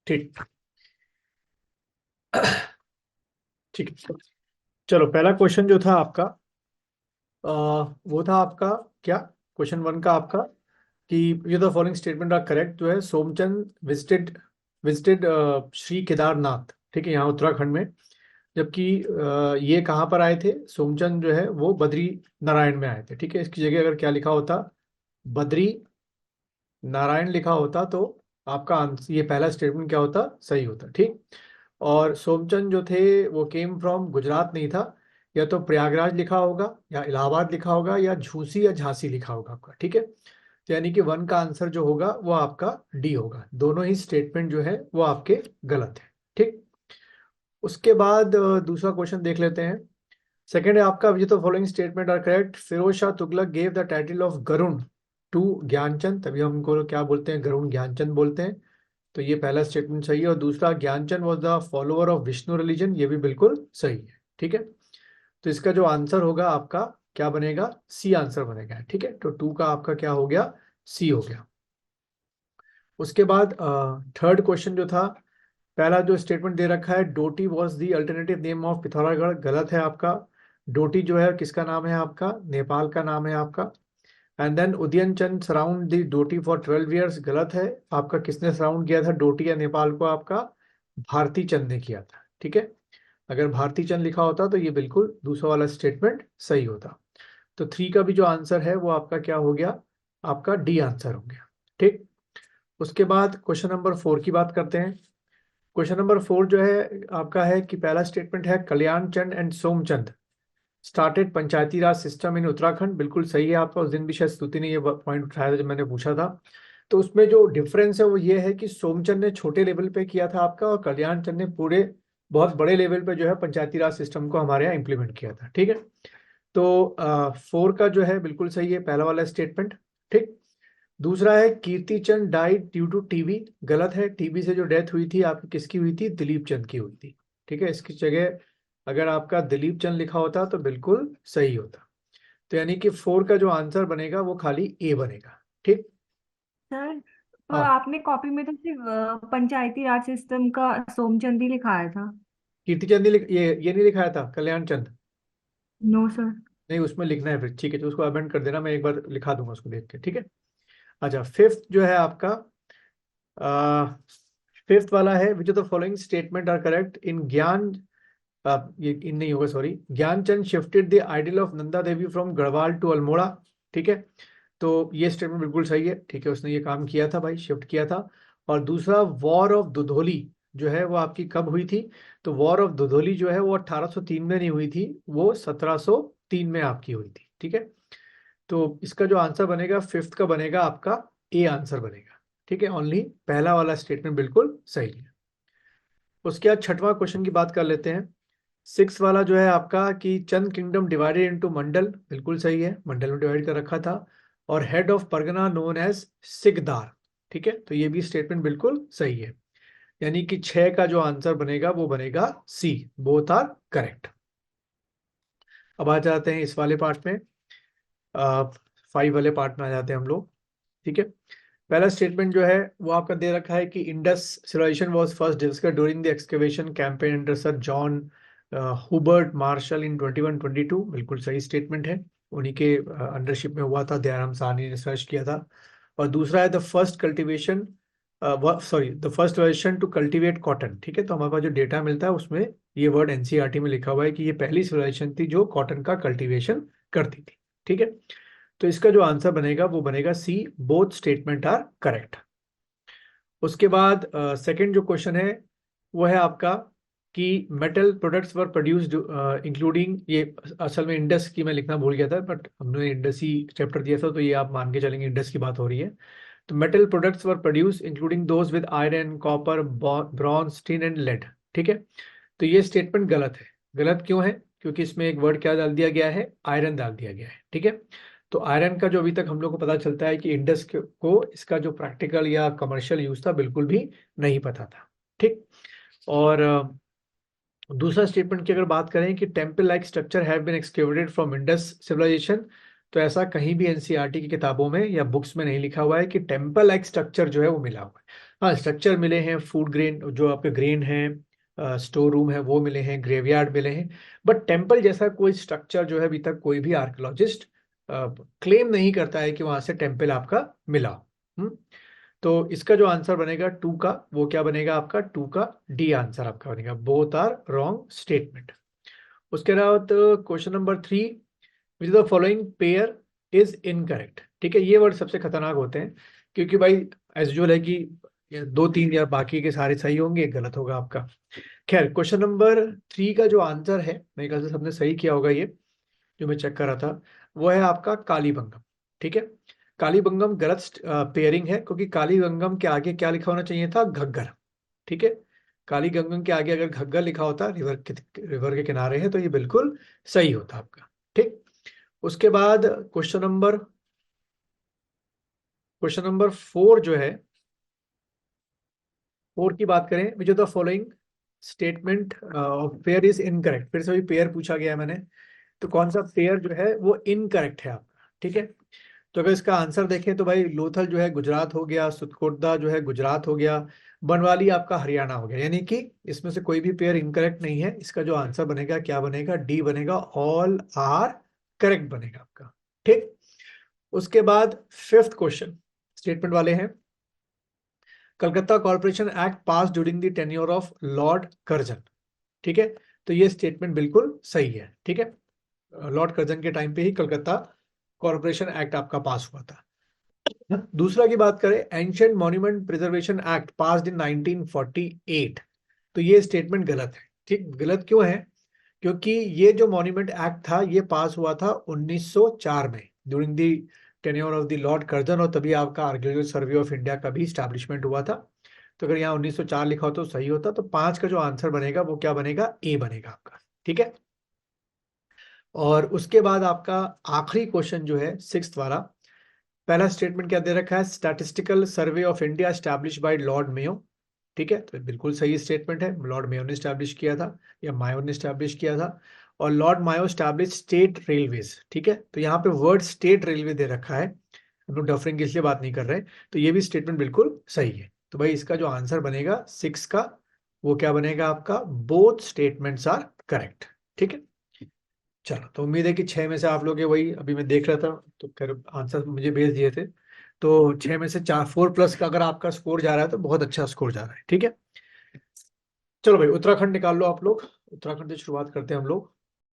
ठीक। ठीक है, चलो पहला क्वेश्चन जो था आपका, वो था आपका क्या, क्वेश्चन वन का आपका, कि ये the following statement are correct, जो है सोमचंद विजिटेड विजिटेड श्री केदारनाथ, ठीक है, यहाँ उत्तराखंड में। जबकि ये कहाँ पर आए थे, सोमचंद जो है वो बद्री नारायण में आए थे, ठीक है। इसकी जगह अगर क्या लिखा होता, बद्री नारायण लिखा होता, तो आपका आंसर, ये पहला स्टेटमेंट क्या होता, सही होता, ठीक। और सोमचंद जो थे वो केम फ्रॉम गुजरात नहीं था, या तो प्रयागराज लिखा होगा, या इलाहाबाद लिखा होगा, या झूसी या झांसी लिखा होगा आपका, ठीक है। तो यानी कि वन का आंसर जो होगा वो आपका डी होगा। दोनों ही स्टेटमेंट जो है वो आपके गलत है, ठीक। उसके बाद दूसरा क्वेश्चन देख लेते हैं। सेकंड है आपका, which the following statement are correct, Firoz Shah Tughlaq gave the title of Garun to Gyanchand, तभी हम उनको क्या बोलते हैं, गरुण ज्ञानचंद बोलते हैं। तो ये पहला स्टेटमेंट सही है। और दूसरा, Gyanchand was the follower of Vishnu religion, ये भी बिल्कुल सही है, ठीक है। तो इसका जो आंसर होगा आपका क्या बनेगा, सी आंसर बनेगा, ठीक है। तो टू का आपका क्या हो गया, सी हो गया। उसके बाद थर्ड क्वेश्चन जो था, पहला जो स्टेटमेंट दे रखा है, Doti was the alternative name of Pithoragarh, गलत है आपका। डोटी जो है किसका नाम है आपका, नेपाल का नाम है आपका। And then Udayan Chand surround the Doti for 12 years, गलत है आपका। किसने सराउंड किया था डोटी या नेपाल को, आपका भारती चंद ने किया था, ठीक है। अगर भारती चंद लिखा होता तो ये बिल्कुल दूसरा वाला स्टेटमेंट सही होता। तो थ्री का भी जो आंसर है वो आपका क्या हो गया, आपका डी आंसर हो गया, ठीक। उसके बाद क्वेश्चन नंबर फोर की बात करते हैं। क्वेश्चन नंबर फोर जो है आपका है कि पहला स्टेटमेंट है, Kalyan Chand and Somchand started panchayati raj system in Uttarakhand, बिल्कुल सही है आपका। उस दिन भी शायद स्तुति ने ये पॉइंट उठाया था जब मैंने पूछा था। तो उसमें जो डिफरेंस है वो ये है कि सोमचंद ने छोटे लेवल पे किया था आपका, और कल्याण चंद ने पूरे बहुत बड़े लेवल पे जो है पंचायती राज सिस्टम को हमारे यहाँ इंप्लीमेंट किया था, ठीक है। तो फोर का जो है बिल्कुल सही है पहला वाला स्टेटमेंट, ठीक। दूसरा है, कीर्ति चंद डाइड ड्यू टू टीबी, गलत है। टीबी से जो डेथ हुई थी आपकी, किसकी हुई थी, दिलीप चंद की हुई थी, ठीक है। इसकी जगह अगर आपका दिलीप चंद लिखा होता तो बिल्कुल सही होता। तो यानी कि फोर का जो आंसर बनेगा वो खाली ए बनेगा, ठीक। सर, पर हाँ, आपने कॉपी में तो सिर्फ पंचायती राज सिस्टम का सोमचंद ही लिखाया था। कीर्ति चंद ये नहीं लिखाया था, कल्याण चंद। No sir. नहीं, उसमें लिखना है फिर, ठीक है। तो उसको अमेंड कर देना, मैं एक बार लिखा दूंगा उसको देख के, ठीक है। अच्छा, फिफ्थ जो है आपका, फिफ्थ वाला है, which of the following statement are correct in Gyan, ये इन नहीं होगा, sorry, Gyanchand shifted the idol of Nanda Devi from Garhwal to Almora, ठीक है। तो ये स्टेटमेंट बिल्कुल सही है, ठीक है, उसने ये काम किया था भाई, शिफ्ट किया था। और दूसरा, वॉर ऑफ दुधोली जो है वो आपकी कब हुई थी, तो वॉर ऑफ दुधोली जो है वो 1803 में नहीं हुई थी, वो 1703 में आपकी हुई थी, ठीक है। तो इसका जो आंसर बनेगा फिफ्थ का बनेगा आपका ए आंसर बनेगा, ठीक है। ओनली पहला वाला स्टेटमेंट बिल्कुल सही है। उसके बाद छठवां क्वेश्चन की बात कर लेते हैं। सिक्स वाला जो है आपका, कि चंद किंगडम डिवाइडेड इनटू मंडल, बिल्कुल सही है, मंडल में डिवाइड कर रखा था। और head of pargana known as sikdar, ठीक है। तो ये भी स्टेटमेंट बिल्कुल सही है। यानी कि छह का जो आंसर बनेगा वो बनेगा सी, बोथ आर करेक्ट। अब आ जाते हैं इस वाले पार्ट में, फाइव वाले पार्ट में आ जाते हैं हम लोग, ठीक है। पहला स्टेटमेंट जो है वो आपका दे रखा है कि Indus civilisation was first discovered during the excavation campaign under sir John Hubert Marshall in 2122, बिल्कुल सही स्टेटमेंट है। उन्हीं के अंडरशिप में हुआ था, दयाराम साहनी ने सर्च किया था। और दूसरा है, the first cultivation, sorry, the first version two cultivate cotton, ठीक है। तो हमारे पास जो डेटा मिलता है उसमें ये वर्ड एनसीईआरटी में लिखा हुआ है कि ये पहली सिविलाइजेशन थी जो कॉटन का कल्टीवेशन करती थी, ठीक है। तो इसका जो आंसर बनेगा वो बनेगा सी, बोथ स्टेटमेंट आर करेक्ट। उसके बाद सेकंड जो क्वेश्चन है वो है आपका, कि मेटल प्रोडक्ट्स वर प्रोड्यूस्ड इंक्लूडिंग, ये असल में इंडस की मैं लिखना भूल गया था, बट हमने इंडस ही चैप्टर दिया था, तो ये आप मान के चलेंगे इंडस की बात हो रही है। तो metal products were produce including those with iron, copper, bronze, tin and lead, ठीक है। तो ये स्टेटमेंट गलत है। गलत क्यों है, क्योंकि इसमें एक वर्ड क्या डाल दिया गया है, आयरन डाल दिया गया है, ठीक है। तो आयरन का जो अभी तक हम लोग को पता चलता है कि इंडस को इसका जो प्रैक्टिकल या कमर्शियल यूज था बिल्कुल भी नहीं पता था, ठीक। और दूसरा स्टेटमेंट की अगर बात करें कि temple like structure have been excavated from Indus civilisation, तो ऐसा कहीं भी एनसीईआरटी की किताबों में या बुक्स में नहीं लिखा हुआ है कि टेम्पल लाइक स्ट्रक्चर जो है वो मिला हुआ है। हाँ, स्ट्रक्चर मिले हैं, फूड ग्रेन जो आपके ग्रेन है, स्टोर रूम है वो मिले हैं, ग्रेवयार्ड मिले हैं, बट टेम्पल जैसा कोई स्ट्रक्चर जो है अभी तक कोई भी आर्कियोलॉजिस्ट क्लेम नहीं करता है कि वहां से टेम्पल आपका मिला। हम्म, तो इसका जो आंसर बनेगा टू का, वो क्या बनेगा आपका, टू का डी आंसर आपका बनेगा, बोथ आर रॉन्ग स्टेटमेंट। उसके अलावा तो question number 3, which the following pair is incorrect. ठीक है, ये वर्ड सबसे खतरनाक होते हैं, क्योंकि भाई एज यूजुअल है कि ये 2 3 या बाकी के सारे सही होंगे, एक गलत होगा आपका। खैर, क्वेश्चन नंबर 3 का जो आंसर है, मेरे ख्याल से सबने सही किया होगा, ये जो मैं चेक कर रहा था, वो है आपका कालीबंगम। ठीक है, कालीबंगम गलत पेयरिंग है, क्योंकि कालीबंगम के आगे क्या लिखा होना चाहिए था, घग्गर। ठीक है, कालीगंगम के आगे अगर घग्गर लिखा होता, रिवर के किनारे है, तो ये बिल्कुल सही होता आपका। ठीक, उसके बाद क्वेश्चन नंबर 4 जो है, 4 की बात करें, विच of the following statement of pair is incorrect. फिर से वही पेयर पूछा गया है मैंने, तो कौन सा पेयर जो है वो इनकरेक्ट है आपका। ठीक है, तो अगर इसका आंसर देखें तो भाई लोथल जो है गुजरात हो गया, सुतकोटदा जो है गुजरात हो गया, बनवाली आपका हरियाणा हो गया, यानी कि इसमें से कोई भी पेयर इनकरेक्ट नहीं है। इसका जो आंसर बनेगा क्या बनेगा, डी बनेगा, ऑल आर करेक्ट बनेगा आपका। ठीक, उसके बाद 5th क्वेश्चन स्टेटमेंट वाले हैं, Calcutta corporation act pass during the tenure of Lord Curzon. ठीक है, तो ये स्टेटमेंट बिल्कुल सही है। ठीक है, लॉर्ड कर्जन के टाइम पे ही कलकत्ता कॉर्पोरेशन एक्ट आपका पास हुआ था। दूसरा की बात करें, ancient monument preservation act passed in 1948, तो ये स्टेटमेंट गलत है। ठीक, गलत क्यों है, क्योंकि ये जो मॉन्यूमेंट एक्ट था ये पास हुआ था 1904 में, during the tenure of the Lord Curzon, और तभी आपका आर्कियोलॉजिकल सर्वे ऑफ इंडिया का भी स्टैब्लिशमेंट हुआ था। तो अगर यहाँ 1904 लिखा हो तो सही होता, तो 5 का जो आंसर बनेगा वो क्या बनेगा, ए बनेगा आपका। ठीक है, और उसके बाद आपका आखिरी क्वेश्चन जो है 6th वाला, पहला स्टेटमेंट क्या दे रखा है, statistical survey of India establish bye Lord Mayo. ठीक है, तो बिल्कुल सही स्टेटमेंट है, लॉर्ड मेयो ने स्टैब्लिश किया था, या मायो ने स्टैब्लिश किया था। और लॉर्ड मायो स्टैब्लिश स्टेट रेलवेज। ठीक है, तो यहाँ पे वर्ड स्टेट रेलवे दे रखा है, हम लोग डफरिंग की इसलिए बात नहीं कर रहे, तो ये भी स्टेटमेंट बिल्कुल सही है। तो भाई इसका जो आंसर बनेगा 6 का, वो क्या बनेगा आपका, बोथ स्टेटमेंट्स आर करेक्ट। ठीक है, चलो, तो उम्मीद है कि 6 में से आप लोग, वही अभी मैं देख रहा था तो खैर आंसर मुझे भेज दिए थे, तो 6 में से 4, 4+ का अगर आपका स्कोर जा रहा है तो बहुत अच्छा स्कोर जा रहा है। ठीक है, चलो भाई उत्तराखंड निकाल लो आप लोग, उत्तराखंड से शुरुआत करते हैं हम लोग।